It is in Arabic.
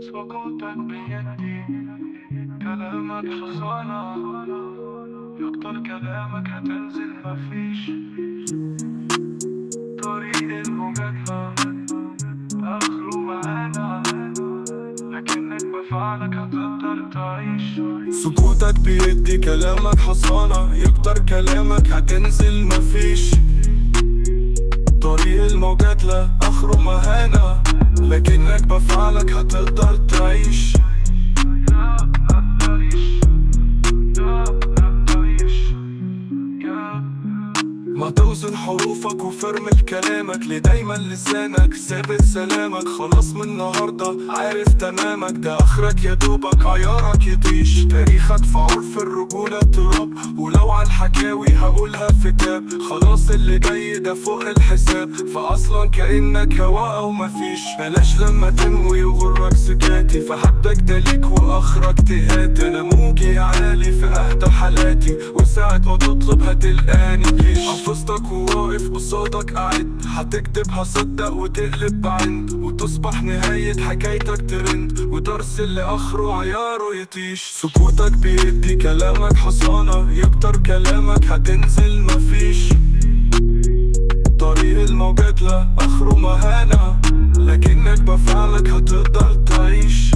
سكوتك بيدي، كلامك حصانة، يكتر كلامك هتنزل مفيش. طريق المجادلة آخره معانا، لكنك بفعلك هتقدر تعيش. سكوتك بيدي، كلامك حصانة، يكتر كلامك هتنزل مفيش. طريق المجادلة آخره مهانة، لكنك بفعلك هتقدر تعيش. ما توزن حروفك وفرمل كلامك، ليه دايما لسانك ثابت سلامك. خلاص من النهاردة عارف تمامك، ده اخرك يا دوبك عيارك يطيش. تاريخك في عرف الرجولة تراب، ولو على الحكاوي هقولها في تاب. خلاص اللي جاي ده فوق الحساب، فاصلا كأنك هوا او مفيش. بلاش لما تنوي يغرك سكاتي، فحدك ده ليك واخرك تهات. انا موجي عالي في اهدى حالاتي، وساعة ما تطلب هتلقاني بليش. حفظتك وواقف قصادك قاعد، هتكتب هصدق وتقلب بعند، وتصبح نهاية حكايتك ترند، ودرس اللي اخره عياره يطيش. سكوتك بيدي، كلامك حصانة، يكتر كلامك هتنزل مفيش. طريق المجادلة اخره مهانة، لكنك بفعلك هتقدر تعيش.